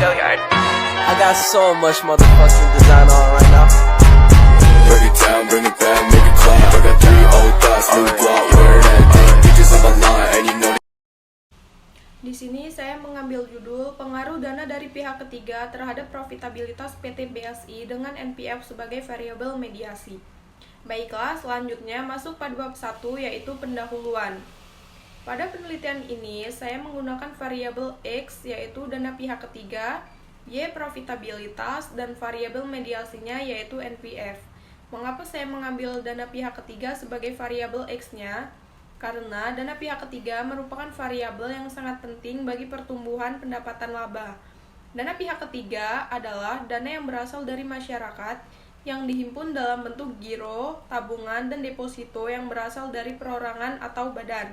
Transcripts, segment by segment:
I got so much motherfucking design on right now. Break it down, bring it back, make it clap. I got 3 old thoughts, new block, where that thing. Bitches on my line, and you know. Di sini saya mengambil judul pengaruh dana dari pihak ketiga terhadap profitabilitas PT BSI dengan NPF sebagai variabel mediasi. Baiklah, selanjutnya masuk pada bab 1 yaitu pendahuluan. Pada penelitian ini, saya menggunakan variabel X yaitu dana pihak ketiga, Y profitabilitas, dan variabel mediasinya yaitu NPF. Mengapa saya mengambil dana pihak ketiga sebagai variabel X-nya? Karena dana pihak ketiga merupakan variabel yang sangat penting bagi pertumbuhan pendapatan laba. Dana pihak ketiga adalah dana yang berasal dari masyarakat yang dihimpun dalam bentuk giro, tabungan, dan deposito yang berasal dari perorangan atau badan,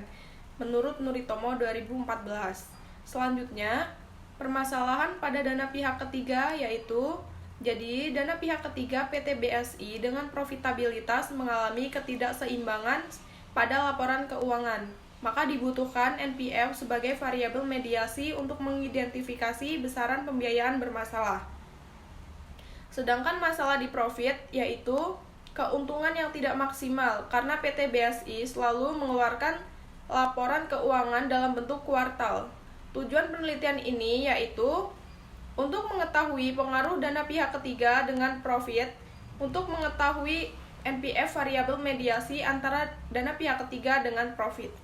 menurut Nuritomo 2014. Selanjutnya, permasalahan pada dana pihak ketiga yaitu, jadi dana pihak ketiga PT BSI dengan profitabilitas mengalami ketidakseimbangan pada laporan keuangan, maka dibutuhkan NPF sebagai variabel mediasi untuk mengidentifikasi besaran pembiayaan bermasalah. Sedangkan masalah di profit yaitu keuntungan yang tidak maksimal karena PT BSI selalu mengeluarkan laporan keuangan dalam bentuk kuartal. Tujuan penelitian ini yaitu untuk mengetahui pengaruh dana pihak ketiga dengan profit, untuk mengetahui NPF variabel mediasi antara dana pihak ketiga dengan profit.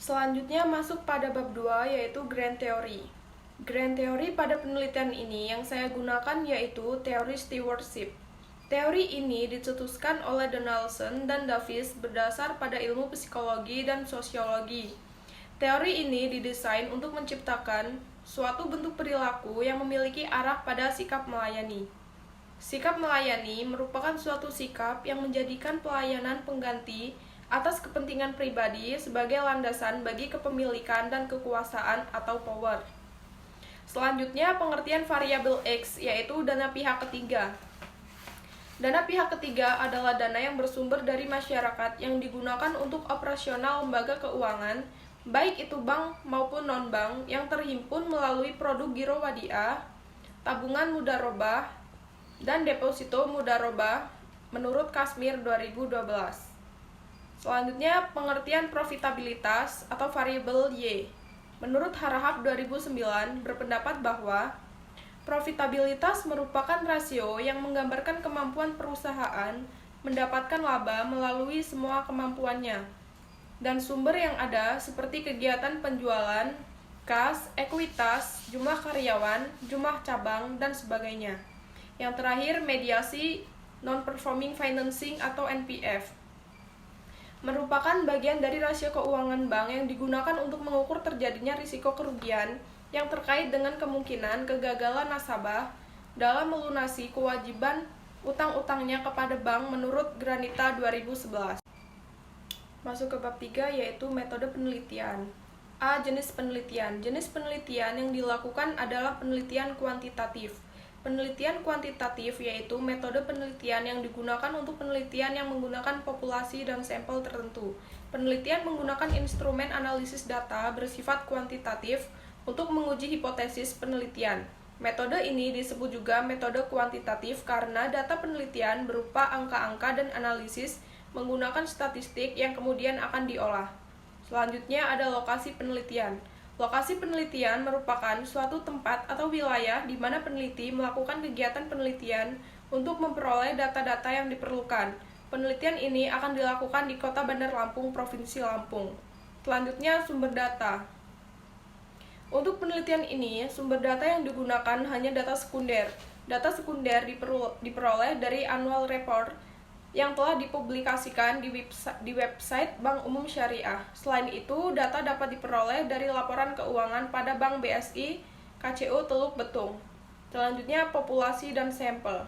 Selanjutnya masuk pada bab 2 yaitu Grand Theory. Grand Theory pada penelitian ini yang saya gunakan yaitu teori stewardship. Teori ini dicetuskan oleh Donaldson dan Davis berdasar pada ilmu psikologi dan sosiologi. Teori ini didesain untuk menciptakan suatu bentuk perilaku yang memiliki arah pada sikap melayani. Sikap melayani merupakan suatu sikap yang menjadikan pelayanan pengganti atas kepentingan pribadi sebagai landasan bagi kepemilikan dan kekuasaan atau power. Selanjutnya, pengertian variabel X yaitu dana pihak ketiga. Dana pihak ketiga adalah dana yang bersumber dari masyarakat yang digunakan untuk operasional lembaga keuangan, baik itu bank maupun non-bank, yang terhimpun melalui produk giro wadiah, tabungan mudharabah, dan deposito mudharabah menurut Kashmir 2012. Selanjutnya, pengertian profitabilitas atau variabel Y. Menurut Harahap 2009 berpendapat bahwa profitabilitas merupakan rasio yang menggambarkan kemampuan perusahaan mendapatkan laba melalui semua kemampuannya, dan sumber yang ada seperti kegiatan penjualan, kas, ekuitas, jumlah karyawan, jumlah cabang, dan sebagainya. Yang terakhir, mediasi non-performing financing atau NPF. Merupakan bagian dari rasio keuangan bank yang digunakan untuk mengukur terjadinya risiko kerugian yang terkait dengan kemungkinan kegagalan nasabah dalam melunasi kewajiban utang-utangnya kepada bank menurut Granita 2011. Masuk ke bab 3 yaitu metode penelitian. A. Jenis penelitian. Jenis penelitian yang dilakukan adalah penelitian kuantitatif. Penelitian kuantitatif yaitu metode penelitian yang digunakan untuk penelitian yang menggunakan populasi dan sampel tertentu. Penelitian menggunakan instrumen analisis data bersifat kuantitatif untuk menguji hipotesis penelitian. Metode ini disebut juga metode kuantitatif karena data penelitian berupa angka-angka dan analisis menggunakan statistik yang kemudian akan diolah. Selanjutnya ada lokasi penelitian. Lokasi penelitian merupakan suatu tempat atau wilayah di mana peneliti melakukan kegiatan penelitian untuk memperoleh data-data yang diperlukan. Penelitian ini akan dilakukan di Kota Bandar Lampung, Provinsi Lampung. Selanjutnya sumber data. Untuk penelitian ini, sumber data yang digunakan hanya data sekunder. Data sekunder diperoleh dari annual report yang telah dipublikasikan di website Bank Umum Syariah. Selain itu, data dapat diperoleh dari laporan keuangan pada Bank BSI, KCU Teluk Betung. Selanjutnya, populasi dan sampel.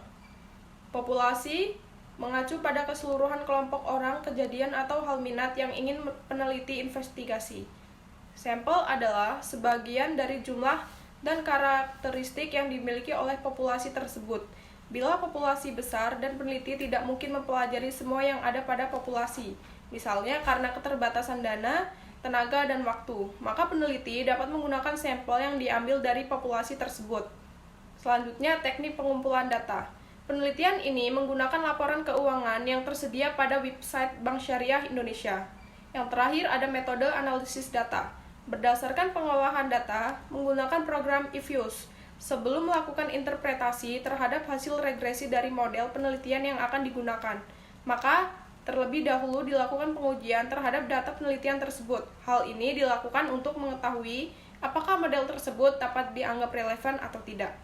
Populasi mengacu pada keseluruhan kelompok orang, kejadian, atau hal minat yang ingin peneliti investigasi. Sampel adalah sebagian dari jumlah dan karakteristik yang dimiliki oleh populasi tersebut. Bila populasi besar dan peneliti tidak mungkin mempelajari semua yang ada pada populasi, misalnya karena keterbatasan dana, tenaga, dan waktu. Maka peneliti dapat menggunakan sampel yang diambil dari populasi tersebut. Selanjutnya, teknik pengumpulan data. Penelitian ini menggunakan laporan keuangan yang tersedia pada website Bank Syariah Indonesia. Yang terakhir ada metode analisis data. Berdasarkan pengolahan data, menggunakan program eViews, sebelum melakukan interpretasi terhadap hasil regresi dari model penelitian yang akan digunakan. Maka, terlebih dahulu dilakukan pengujian terhadap data penelitian tersebut. Hal ini dilakukan untuk mengetahui apakah model tersebut dapat dianggap relevan atau tidak.